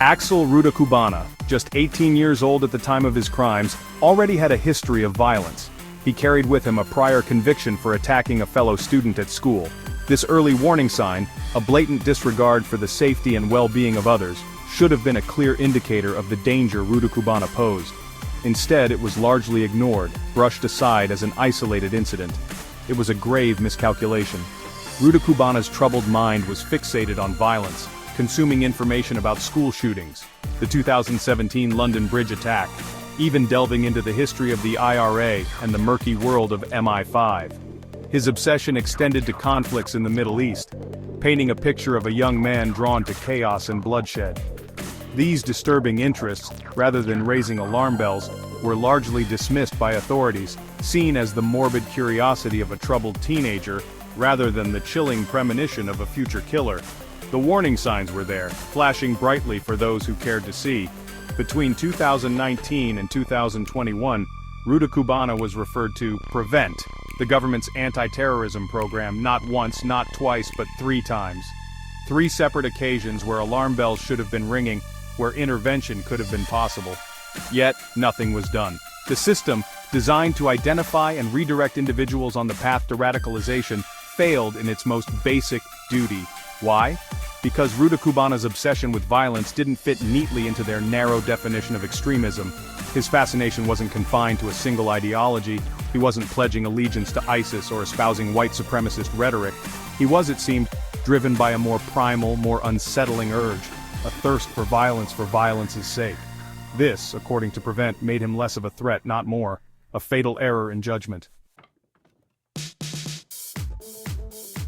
Axel Rudakubana, just 18 years old at the time of his crimes, already had a history of violence. He carried with him a prior conviction for attacking a fellow student at school. This early warning sign, a blatant disregard for the safety and well-being of others, should have been a clear indicator of the danger Rudakubana posed. Instead, it was largely ignored, brushed aside as an isolated incident. It was a grave miscalculation. Rudakubana's troubled mind was fixated on violence, consuming information about school shootings, the 2017 London Bridge attack, even delving into the history of the IRA and the murky world of MI5. His obsession extended to conflicts in the Middle East, painting a picture of a young man drawn to chaos and bloodshed. These disturbing interests, rather than raising alarm bells, were largely dismissed by authorities, seen as the morbid curiosity of a troubled teenager, rather than the chilling premonition of a future killer. The warning signs were there, flashing brightly for those who cared to see. Between 2019 and 2021, Rudakubana was referred to PREVENT, the government's anti-terrorism program, not once, not twice, but 3 times. 3 separate occasions where alarm bells should have been ringing, where intervention could have been possible. Yet, nothing was done. The system, designed to identify and redirect individuals on the path to radicalization, failed in its most basic duty. Why? Because Rudakubana's obsession with violence didn't fit neatly into their narrow definition of extremism. His fascination wasn't confined to a single ideology. He wasn't pledging allegiance to ISIS or espousing white supremacist rhetoric. He was, it seemed, driven by a more primal, more unsettling urge, a thirst for violence's sake. This, according to PREVENT, made him less of a threat, not more, a fatal error in judgment.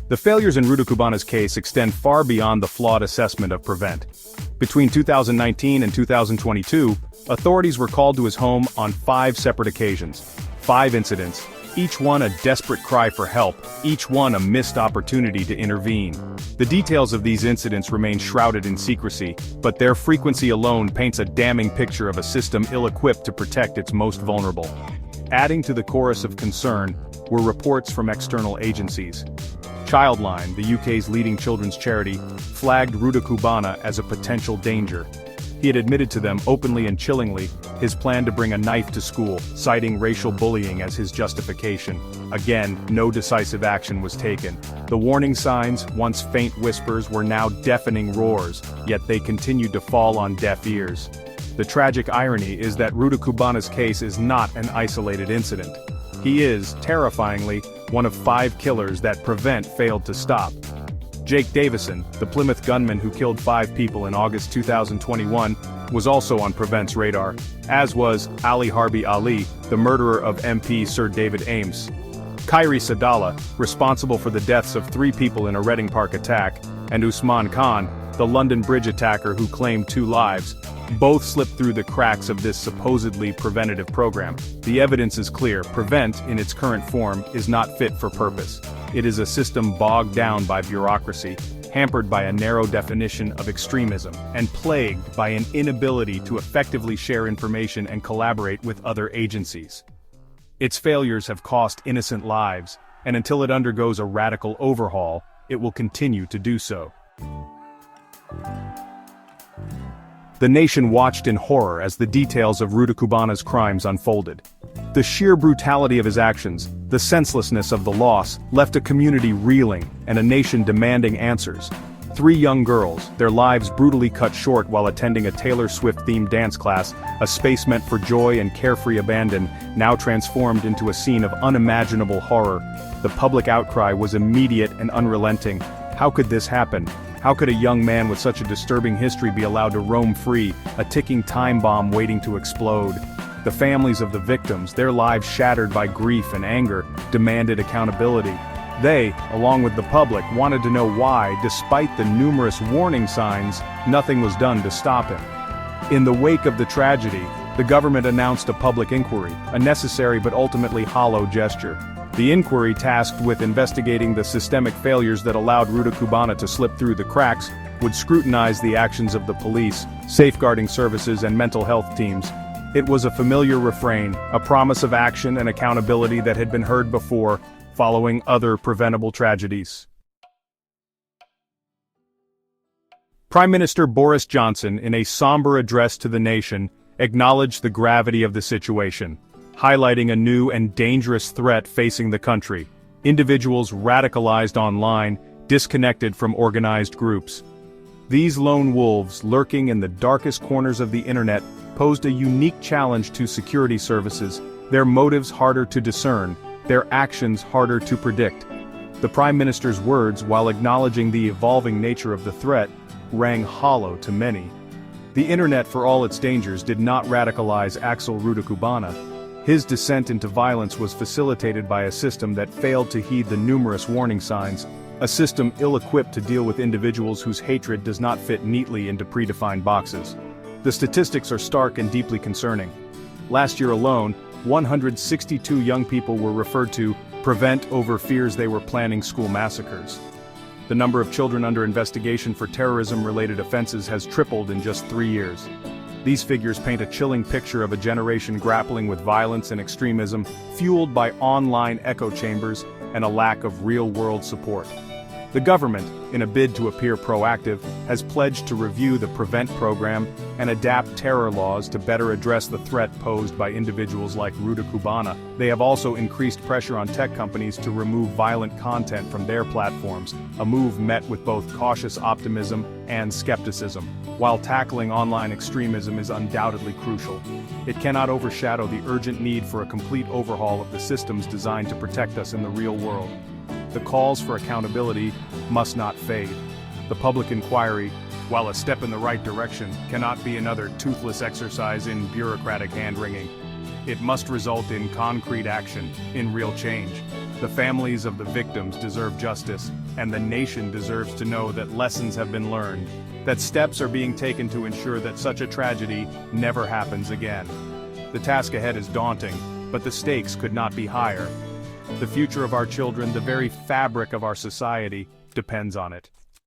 The failures in Rudakubana's case extend far beyond the flawed assessment of PREVENT. Between 2019 and 2022, authorities were called to his home on 5 separate occasions. 5 incidents, each one a desperate cry for help, each one a missed opportunity to intervene. The details of these incidents remain shrouded in secrecy, but their frequency alone paints a damning picture of a system ill-equipped to protect its most vulnerable. Adding to the chorus of concern were reports from external agencies. Childline, the UK's leading children's charity, flagged Rudakubana as a potential danger. He had admitted to them openly and chillingly his plan to bring a knife to school, citing racial bullying as his justification. Again, no decisive action was taken. The warning signs, once faint whispers, were now deafening roars, yet they continued to fall on deaf ears. The tragic irony is that Rudakubana's case is not an isolated incident. He is, terrifyingly, one of 5 killers that PREVENT failed to stop. Jake Davison, the Plymouth gunman who killed 5 people in August 2021, was also on PREVENT's radar, as was Ali Harbi Ali, the murderer of MP Sir David Ames. Khairi Sadallah, responsible for the deaths of 3 people in a Reading Park attack, and Usman Khan, the London Bridge attacker who claimed 2 lives, both slipped through the cracks of this supposedly preventative program. The evidence is clear: PREVENT, in its current form, is not fit for purpose. It is a system bogged down by bureaucracy, hampered by a narrow definition of extremism, and plagued by an inability to effectively share information and collaborate with other agencies. Its failures have cost innocent lives, and until it undergoes a radical overhaul, it will continue to do so. The nation watched in horror as the details of Rudakubana's crimes unfolded. The sheer brutality of his actions, the senselessness of the loss, left a community reeling and a nation demanding answers. 3 young girls, their lives brutally cut short while attending a Taylor Swift-themed dance class, a space meant for joy and carefree abandon, now transformed into a scene of unimaginable horror. The public outcry was immediate and unrelenting. How could this happen? How could a young man with such a disturbing history be allowed to roam free, a ticking time bomb waiting to explode? The families of the victims, their lives shattered by grief and anger, demanded accountability. They, along with the public, wanted to know why, despite the numerous warning signs, nothing was done to stop him. In the wake of the tragedy, the government announced a public inquiry, a necessary but ultimately hollow gesture. The inquiry, tasked with investigating the systemic failures that allowed Rudakubana to slip through the cracks, would scrutinize the actions of the police, safeguarding services and mental health teams. It was a familiar refrain, a promise of action and accountability that had been heard before, following other preventable tragedies. Prime Minister Boris Johnson, in a somber address to the nation, acknowledged the gravity of the situation, highlighting a new and dangerous threat facing the country: individuals radicalized online, disconnected from organized groups. These lone wolves, lurking in the darkest corners of the internet, posed a unique challenge to security services, their motives harder to discern, their actions harder to predict. The Prime Minister's words, while acknowledging the evolving nature of the threat, rang hollow to many. The internet, for all its dangers, did not radicalize Axel Rudakubana. His descent into violence was facilitated by a system that failed to heed the numerous warning signs, a system ill-equipped to deal with individuals whose hatred does not fit neatly into predefined boxes. The statistics are stark and deeply concerning. Last year alone, 162 young people were referred to prevent over fears they were planning school massacres. The number of children under investigation for terrorism-related offenses has tripled in just 3 years. These figures paint a chilling picture of a generation grappling with violence and extremism, fueled by online echo chambers and a lack of real-world support. The government, in a bid to appear proactive, has pledged to review the PREVENT program and adapt terror laws to better address the threat posed by individuals like Rudakubana. They have also increased pressure on tech companies to remove violent content from their platforms, a move met with both cautious optimism and skepticism. While tackling online extremism is undoubtedly crucial, it cannot overshadow the urgent need for a complete overhaul of the systems designed to protect us in the real world. The calls for accountability must not fade. The public inquiry, while a step in the right direction, cannot be another toothless exercise in bureaucratic hand-wringing. It must result in concrete action, in real change. The families of the victims deserve justice, and the nation deserves to know that lessons have been learned, that steps are being taken to ensure that such a tragedy never happens again. The task ahead is daunting, but the stakes could not be higher. The future of our children, the very fabric of our society, depends on it.